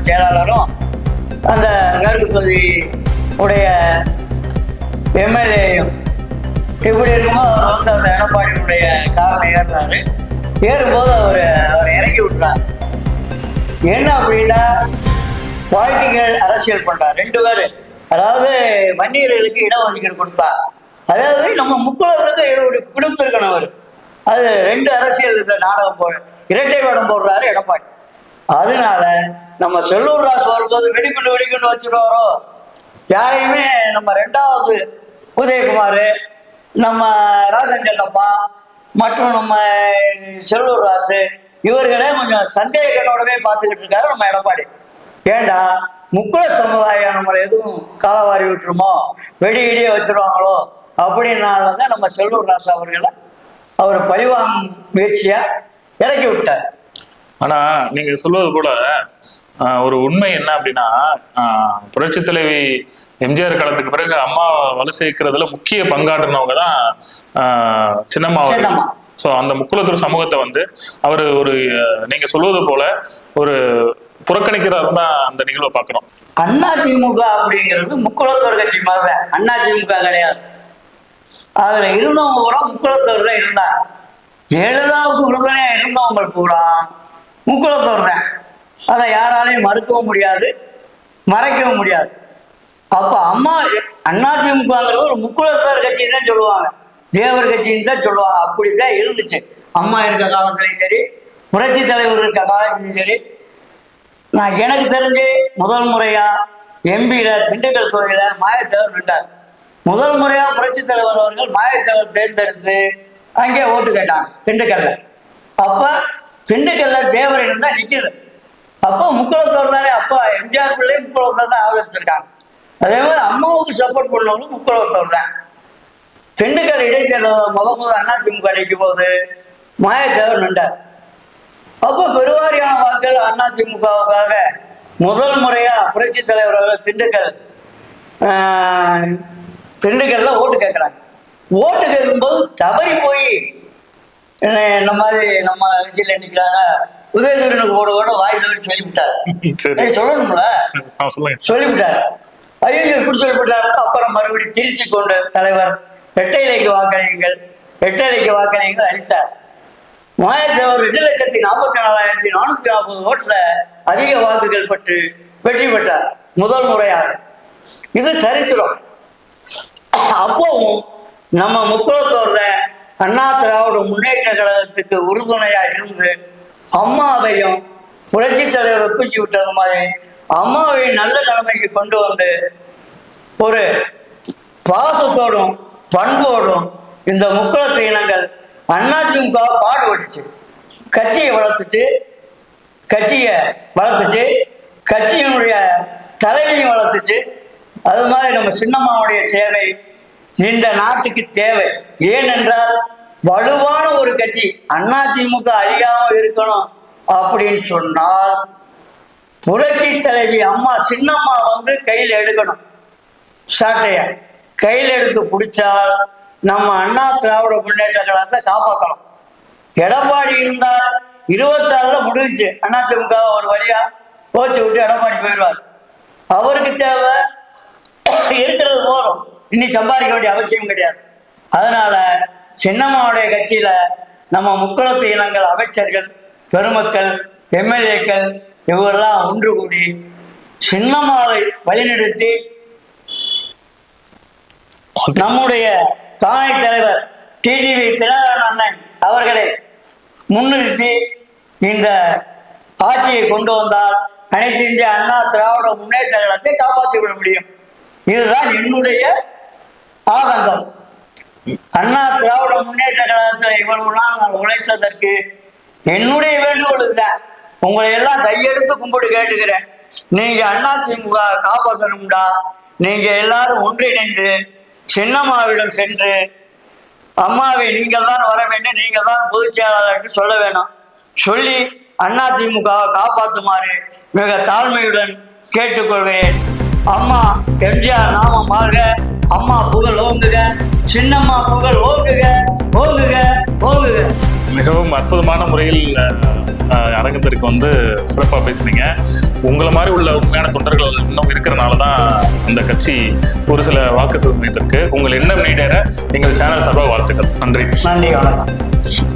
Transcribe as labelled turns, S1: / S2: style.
S1: செயலாளரும் அந்த மேற்கு தொகுதி உடைய எம்எல்ஏயும் இப்படி இருக்கும்போது அவர் வந்து அந்த எடப்பாடியினுடைய காரில் ஏறினாரு. ஏறும்போது அவரை இறக்கி விட்டார். என்ன அப்படின்னா பாலிட்டிக்கல் அரசியல் பண்றார் 2 பேர். அதாவது வன்னியர்களுக்கு இடஒதுக்கீடு கொடுத்தா, அதாவது நம்ம முக்குளத்துக்கு இடஒதுக்கீடு கொடுத்துருக்கணும் அவர். அது 2 அரசியல் நாடகம் இரட்டை வேடம் போடுறாரு எடப்பாடி. அதனால நம்ம செல்லூர் ராசு வரும்போது வெடிக்குண்டு வச்சுருவாரோ, யாரையுமே நம்ம 2வது உதயகுமார், நம்ம ராசன் செல்லப்பா மற்றும் நம்ம செல்லூர் ராசு இவர்களே கொஞ்சம் சந்தேக கண்ணோடவே பார்த்துக்கிட்டு இருக்காரு நம்ம எடப்பாடி. ஏண்டா முக்குள சமுதாயம் நம்மளை எதுவும் காலவாரி விட்டுருமோ, வெடியிடியே வச்சிருவாங்களோ அப்படின்னாலதான் நம்ம செல்லூர் ராசு அவர்களை அவர் பழிவாங்கும் முயற்சியா இறக்கி விட்டார்.
S2: ஆனா நீங்க சொல்வது போல ஒரு உண்மை என்ன அப்படின்னா, புரட்சி தலைவி எம்ஜிஆர் காலத்துக்கு பிறகு அம்மா வலு சேர்க்கிறதுல முக்கிய பங்காற்றினவங்க தான் சின்னம்மா அவர்கள். ஸோ அந்த முக்குளத்தூர் சமூகத்தை வந்து அவர் ஒரு நீங்க சொல்வது போல ஒரு புறக்கணிக்கிறாரு தான் அந்த நிகழ்வை பார்க்கிறோம்.
S1: அதிமுக அப்படிங்கிறது முக்குளத்தூர் கட்சி மாதிரிதான், அதிமுக கிடையாது. அதுல இருந்தவங்க பூரா முக்குளத்தூர் தான் இருந்தாங்க. ஜெயலலிதாவுக்கு உறுதுணையா இருந்தவங்க பூரா முக்குளத்தூர் தான். அதை யாராலையும் மறுக்கவும் முடியாது, மறைக்கவும் முடியாது. அப்ப அம்மா அதிமுகங்கிறது ஒரு முக்குளத்தூர் கட்சி தான் சொல்லுவாங்க, தேவர் கட்சின்னு தான் சொல்லுவாங்க. அப்படிதான் இருந்துச்சு அம்மா இருக்க காலத்திலையும் சரி, புரட்சி தலைவர் இருக்க காலத்திலையும் சரி. நான் எனக்கு தெரிஞ்சு முதல் முறையா எம்பியில திண்டுக்கல் கோயில மாயத்தேவர் நின்றார். முதல் முறையா புரட்சி தலைவர் அவர்கள் மாயத்தேவர் தேர்ந்தெடுத்து அங்கே ஓட்டு கேட்டாங்க திண்டுக்கல்ல. அப்ப திண்டுக்கல்ல தேவர் இடம் தான் நிக்குது. அப்போ முக்குளத்தோர் தானே, அப்பா எம்ஜிஆர் பிள்ளை முக்குளத்தோர் தான் ஆதரிச்சிருக்காங்க. அதே மாதிரி அம்மாவுக்கு சப்போர்ட் பண்ணவங்களும் முக்குளத்தோர் தான். திண்டுக்கல் இடைத்தேர்தல் முதல் அதிமுக அடிக்கும் போது மாயத்தேவர் நின்றார். அப்போ பெருவாரியான வாக்குகள் அதிமுகவுக்காக முதல் முறையா புரட்சி தலைவர் அவர்கள் திண்டுக்கல்ல ஓட்டு கேட்கிறாங்க. ஓட்டு கேட்கும்போது தவறி போய் இந்த மாதிரி நம்ம கட்சியில் நிற்கிறாங்க உதயசூரியனுக்கு ஓட வாய் தவறி சொல்லிவிட்டார். சொல்லணும்ல, சொல்லிவிட்டார். ஐயோ இப்படி சொல்லிவிட்டார். அப்புறம் மறுபடியும் திருத்தி கொண்டு தலைவர் இரட்டைலைக்கு வாக்களியுங்கள் அளித்தார். மாயத்தேவர் 2,44,440 ஓட்டுல அதிக வாக்குகள் பெற்று வெற்றி பெற்றார் முதல் முறையாக. இது சரித்திரம். அப்பவும் நம்ம முக்குளத்தோர்ல அண்ணா திராவிட முன்னேற்ற கழகத்துக்கு உறுதுணையா இருந்து அம்மாவையும் புரட்சி தலைவரை தூக்கி விட்டது மாதிரி அம்மாவை நல்ல நிலைமைக்கு கொண்டு வந்து ஒரு பாசத்தோடும் பண்போடும் இந்த முக்குளத்து இனங்கள் அதிமுக பாடுபட்டுச்சு. கட்சியை வளர்த்துச்சு, கட்சியினுடைய தலைமையும் வளர்த்துச்சு. அது மாதிரி நம்ம சின்னம்மாவுடைய சேவை இந்த நாட்டுக்கு தேவை. ஏனென்றால் வலுவான ஒரு கட்சி அதிமுக அழியாமல் இருக்கணும் அப்படின்னு சொன்னால் புரட்சி தலைவி அம்மா சின்னம்மா வந்து கையில் எடுக்கணும். சாட்டைய கையில் எடுத்து பிடிச்சால் நம்ம அண்ணா திராவிட முன்னேற்ற கழகத்தை காப்பாற்றணும். எடப்பாடி இருந்தால் 26 முடிஞ்சு அதிமுக ஒரு வழியா போச்சு விட்டு எடப்பாடி போயிடுவார். அவருக்கு தேவை இருக்கிறது போறோம், இனி சம்பாதிக்க வேண்டிய அவசியம் கிடையாது. அதனால சின்னம்மாவுடைய கட்சியில நம்ம முக்குளத்து இனங்கள், அமைச்சர்கள், பெருமக்கள், எம்எல்ஏக்கள் இவரெல்லாம் ஒன்று கூடி சின்னம்மாவை வழிநடத்தி நம்முடைய தானை தலைவர் டிடிவி தினகரன் அண்ணன் அவர்களை முன்னிறுத்தி இந்த ஆட்சியை கொண்டு வந்தால் அனைத்து இந்திய அண்ணா திராவிட முன்னேற்ற கழகத்தை காப்பாற்றிவிட முடியும். இதுதான் என்னுடைய ஆதங்கம். அண்ணா திராவிட முன்னேற்ற கழகத்தில் இவ்வளவு நாள் நான் உழைத்ததற்கு என்னுடைய வேண்டுகோள் இதுதான். உங்களை எல்லாம் கையெடுத்து கும்பிட்டு கேட்டுக்கிறேன். நீங்க அதிமுக காப்பாற்றணும்டா, நீங்க எல்லாரும் ஒன்றிணைந்து சின்னம்மாவிடம் சென்று அம்மாவை நீங்கள் தான் வர வேண்டும், நீங்கள் தான் பொதுச் செயலாளர் என்று சொல்ல வேணும். சொல்லி அதிமுகவை காப்பாற்றுமாறு மிக தாழ்மையுடன் கேட்டுக்கொள்கிறேன். அம்மா எம்ஜிஆர் நாமம் வாழ்க, அம்மா புகழ் ஓங்குக, சின்னம்மா புகழ் ஓங்குக, ஓங்குக, ஓங்குக.
S2: மிகவும் அற்புதமான முறையில் அரங்கத்திற்கு வந்து சிறப்பாக பேசுனீங்க. உங்களை மாதிரி உள்ள உண்மையான தொண்டர்கள் இன்னும் இருக்கிறனால தான் அந்த கட்சி ஒரு சில வாக்கு சதவீதத்திற்கு உங்கள் எண்ணம் நீடேற எங்கள் சேனல் சார்பாக வாழ்த்துக்கள். நன்றி.
S1: நன்றி, வணக்கம்.